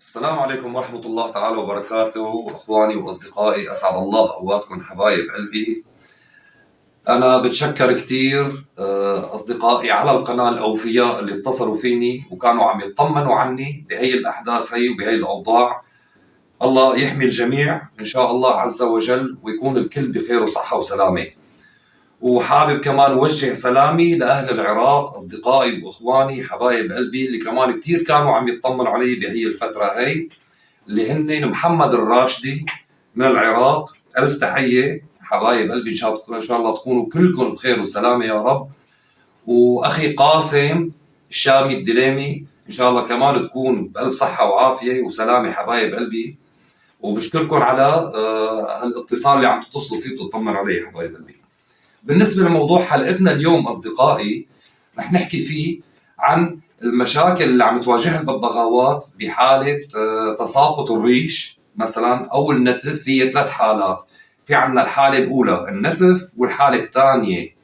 السلام عليكم ورحمة الله تعالى وبركاته، إخواني وأصدقائي، أسعد الله أوقاتكم حبايب قلبي. أنا بتشكر كتير أصدقائي على القناة الأوفياء اللي اتصلوا فيني وكانوا عم يطمنوا عني بهي الأحداث هي وبهي الأوضاع. الله يحمي الجميع إن شاء الله عز وجل، ويكون الكل بخير وصحة وسلامة. وحابب كمان أوجه سلامي لأهل العراق، أصدقائي وإخواني حبايب قلبي اللي كمان كتير كانوا عم يطمنوا علي بهي الفترة هي، اللي هن محمد الراشدي من العراق. ألف تحية حبايب قلبي، إن شاء الله تكونوا كلكم بخير وسلامة يا رب. وأخي قاسم الشامي الدليمي إن شاء الله كمان تكون بألف صحة وعافية وسلامة حبايب قلبي. وبشكركم على هالاتصال اللي عم تتصلوا فيه وتطمن علي حبايب قلبي. بالنسبة لموضوع حلقتنا اليوم أصدقائي، رح نحكي فيه عن المشاكل اللي عم تواجهها الببغاوات بحالة تساقط الريش مثلا أو النتف. هي ثلاث حالات، في عنا الحالة الأولى النتف، والحالة الثانية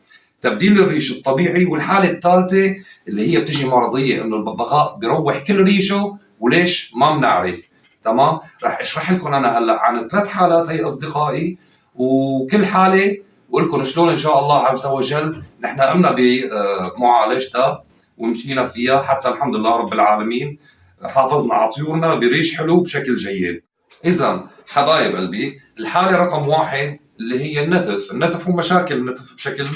تبديل الريش الطبيعي، والحالة الثالثة اللي هي بتجي مرضية إنه الببغاء بيروح كل ريشه وليش ما بنعرف. تمام، رح اشرح لكم أنا هلا عن الثلاث حالات هي أصدقائي، وكل حالة بقول لكم شلون ان شاء الله عز وجل نحن قمنا بمعالجتها ومشينا فيها حتى الحمد لله رب العالمين حافظنا على طيورنا بريش حلو بشكل جيد. اذا حبايب قلبي، الحاله رقم واحد اللي هي النتف ومشاكل النتف بشكل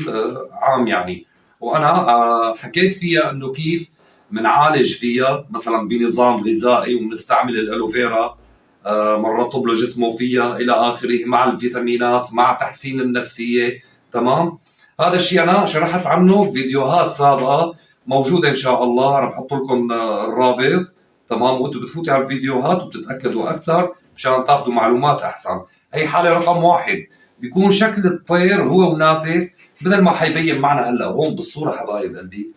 عام يعني. وانا حكيت فيها انه كيف بنعالج فيها مثلا بنظام غذائي، وبنستعمل الالوفيرا، بنرطب له جسمه فيها الى اخره، مع الفيتامينات، مع تحسين النفسيه. تمام، هذا الشيء انا شرحت عنه فيديوهات سابقه موجوده ان شاء الله، انا بحط لكم الرابط. تمام، وانتم بتفوتوا على الفيديوهات وبتتاكدوا اكثر مشان تاخذوا معلومات احسن. هي حاله رقم واحد، بيكون شكل الطير هو وناتف بدل ما حيبين معنا هلا هون بالصوره حبايب قلبي.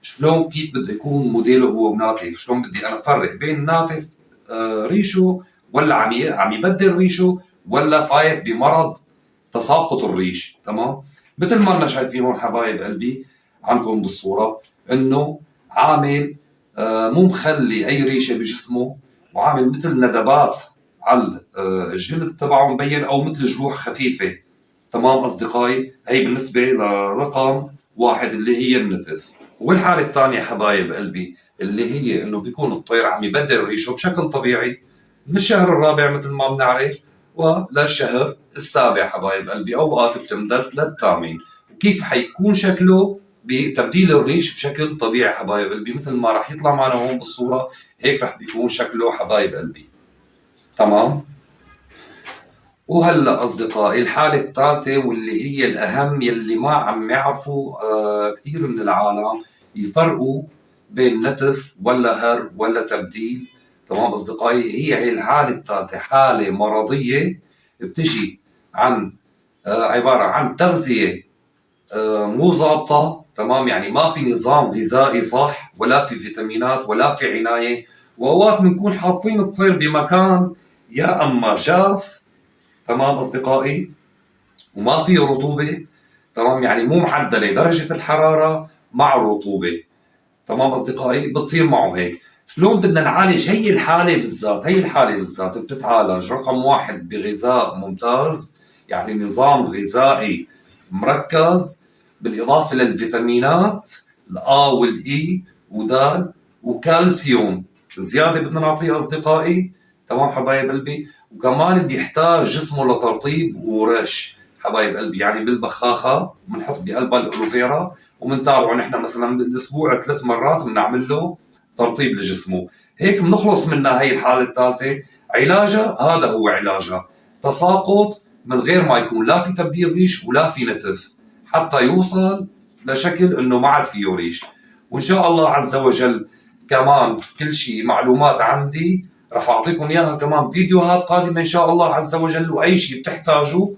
شلون كيف بده يكون موديله هو وناتف، شلون بدي انا افرق بين ناتف ريشه ولا عم يبدل ريشه ولا فايت بمرض تساقط الريش. تمام، مثل ما لنا شايفين هون حبايب قلبي عنكم بالصوره، انه عامل مو مخلي اي ريشه بجسمه، وعامل مثل ندبات على الجلد تبعه مبين، او مثل جروح خفيفه. تمام اصدقائي، هي بالنسبه لرقم واحد اللي هي النتف. والحاله الثانيه حبايب قلبي اللي هي انه بيكون الطير عم يبدل ريشه بشكل طبيعي من الشهر الرابع مثل ما بنعرف وللشهر السابع حبايب قلبي، اوقات بتمتد للثامن. وكيف حيكون شكله بتبديل الريش بشكل طبيعي حبايب قلبي، مثل ما راح يطلع معنا هون بالصوره هيك راح بيكون شكله حبايب قلبي. تمام، وهلا اصدقائي الحاله الثالثه واللي هي الاهم، يلي ما عم يعرفوا كثير من العالم يفرقوا بين نتف ولا هر ولا تبديل. تمام اصدقائي، هي الحاله الثالثه حاله مرضيه بتجي عن عباره عن تغذيه مو ضابطه. تمام، يعني ما في نظام غذائي صح، ولا في فيتامينات، ولا في عنايه. واوقات بنكون حاطين الطير بمكان يا اما جاف، تمام اصدقائي، وما فيه رطوبه. تمام، يعني مو معدله درجه الحراره مع الرطوبه. تمام اصدقائي، بتصير معه هيك. شلون بدنا نعالج هي الحاله بالذات؟ هي الحاله بالذات بتتعالج رقم واحد بغذاء ممتاز، يعني نظام غذائي مركز، بالاضافه للفيتامينات الآ والإي ودال، وكالسيوم زياده بدنا نعطيه اصدقائي. تمام حبايب قلبي، وكمان بيحتاج جسمه لترطيب ورش حبايب قلبي، يعني بالبخاخه بنحط بقلبها الالوفيرا، وبنتابعه نحن مثلا بالاسبوع 3 مرات بنعمل له ترطيب لجسمه. هيك بنخلص منها هي الحاله الثالثه. علاجها هذا هو علاجها، تساقط من غير ما يكون لا في تبديل ريش ولا في نتف، حتى يوصل لشكل انه ما عاد فيه ريش. وان شاء الله عز وجل كمان كل شيء معلومات عندي راح اعطيكم اياها كمان فيديوهات قادمه ان شاء الله عز وجل. واي شيء بتحتاجوا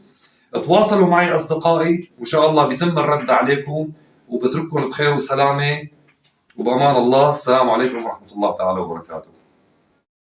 تواصلوا معي اصدقائي، وان شاء الله بيتم الرد عليكم، وبترككم بخير وسلامه وبامان الله. السلام عليكم ورحمه الله تعالى وبركاته.